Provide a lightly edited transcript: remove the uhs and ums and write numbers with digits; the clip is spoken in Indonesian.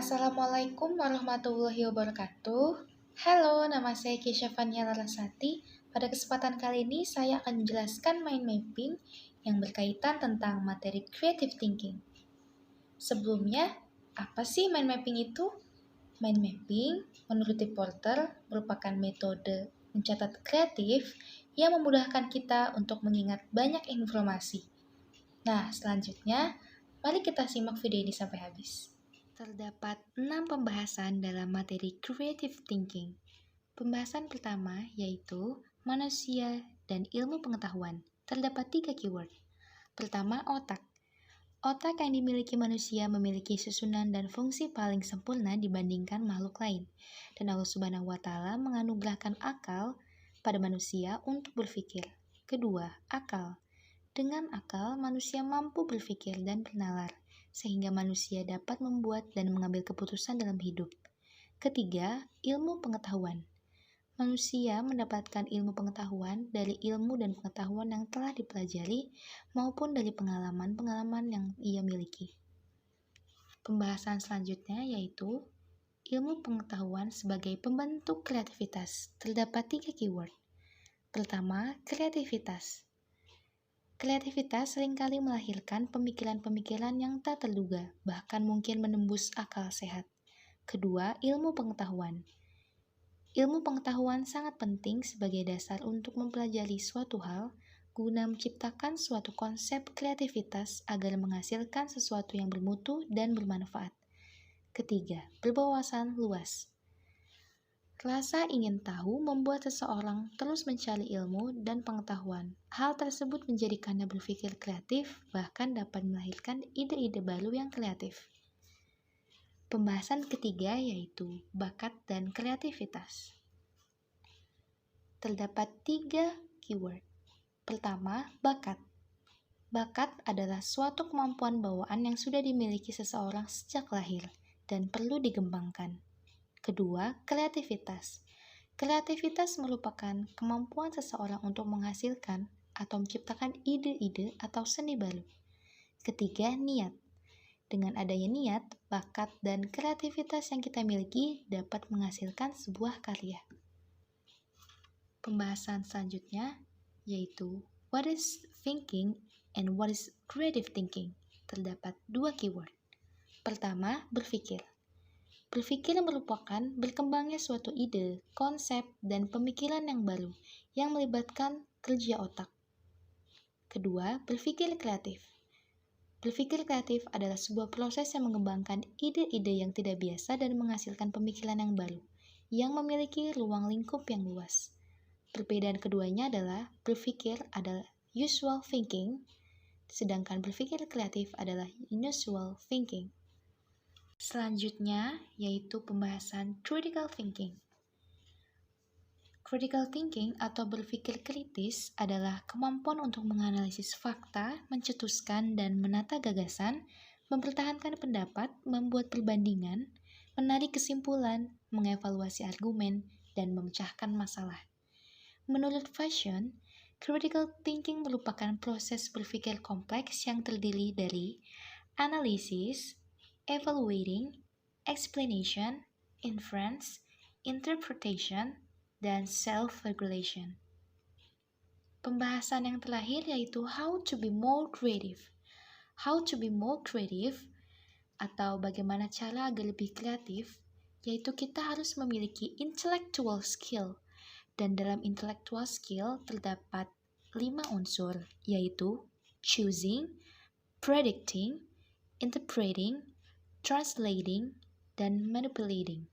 Assalamualaikum warahmatullahi wabarakatuh. Halo, nama saya Kesha Fania Larasati. Pada kesempatan kali ini saya akan menjelaskan mind mapping yang berkaitan tentang materi creative thinking. Sebelumnya, apa sih mind mapping itu? Mind mapping, menurut Porter, merupakan metode mencatat kreatif yang memudahkan kita untuk mengingat banyak informasi. Nah, selanjutnya, mari kita simak video ini sampai habis. Terdapat 6 pembahasan dalam materi creative thinking. Pembahasan pertama yaitu manusia dan ilmu pengetahuan. Terdapat 3 keyword. Pertama, otak. Otak yang dimiliki manusia memiliki susunan dan fungsi paling sempurna dibandingkan makhluk lain. Dan Allah Subhanahu wa Ta'ala menganugerahkan akal pada manusia untuk berpikir. Kedua, akal. Dengan akal, manusia mampu berpikir dan bernalar, sehingga manusia dapat membuat dan mengambil keputusan dalam hidup. Ketiga, ilmu pengetahuan. Manusia mendapatkan ilmu pengetahuan dari ilmu dan pengetahuan yang telah dipelajari maupun dari pengalaman-pengalaman yang ia miliki. Pembahasan selanjutnya yaitu ilmu pengetahuan sebagai pembentuk kreativitas. Terdapat 3 keyword. Pertama, kreativitas. Kreativitas seringkali melahirkan pemikiran-pemikiran yang tak terduga, bahkan mungkin menembus akal sehat. Kedua, ilmu pengetahuan. Ilmu pengetahuan sangat penting sebagai dasar untuk mempelajari suatu hal, guna menciptakan suatu konsep kreativitas agar menghasilkan sesuatu yang bermutu dan bermanfaat. Ketiga, berwawasan luas. Rasa ingin tahu membuat seseorang terus mencari ilmu dan pengetahuan. Hal tersebut menjadikannya berpikir kreatif, bahkan dapat melahirkan ide-ide baru yang kreatif. Pembahasan ketiga yaitu bakat dan kreativitas. Terdapat 3 keyword. Pertama, bakat. Bakat adalah suatu kemampuan bawaan yang sudah dimiliki seseorang sejak lahir dan perlu dikembangkan. Kedua, kreativitas. Kreativitas merupakan kemampuan seseorang untuk menghasilkan atau menciptakan ide-ide atau seni baru. Ketiga, niat. Dengan adanya niat, bakat, dan kreativitas yang kita miliki dapat menghasilkan sebuah karya. Pembahasan selanjutnya yaitu what is thinking and what is creative thinking. Terdapat 2 keyword. Pertama, berpikir. Berpikir merupakan berkembangnya suatu ide, konsep, dan pemikiran yang baru yang melibatkan kerja otak. Kedua, berpikir kreatif. Berpikir kreatif adalah sebuah proses yang mengembangkan ide-ide yang tidak biasa dan menghasilkan pemikiran yang baru, yang memiliki ruang lingkup yang luas. Perbedaan keduanya adalah berpikir adalah usual thinking, sedangkan berpikir kreatif adalah unusual thinking. Selanjutnya yaitu pembahasan critical thinking. Critical thinking atau berpikir kritis adalah kemampuan untuk menganalisis fakta, mencetuskan dan menata gagasan, mempertahankan pendapat, membuat perbandingan, menarik kesimpulan, mengevaluasi argumen, dan memecahkan masalah. Menurut Fashion, critical thinking merupakan proses berpikir kompleks yang terdiri dari analisis, evaluating, explanation, inference, interpretation, dan self-regulation. Pembahasan yang terakhir yaitu how to be more creative. How to be more creative atau bagaimana cara agar lebih kreatif, yaitu kita harus memiliki intellectual skill. Dan dalam intellectual skill terdapat 5 unsur, yaitu choosing, predicting, interpreting, translating, dan manipulating.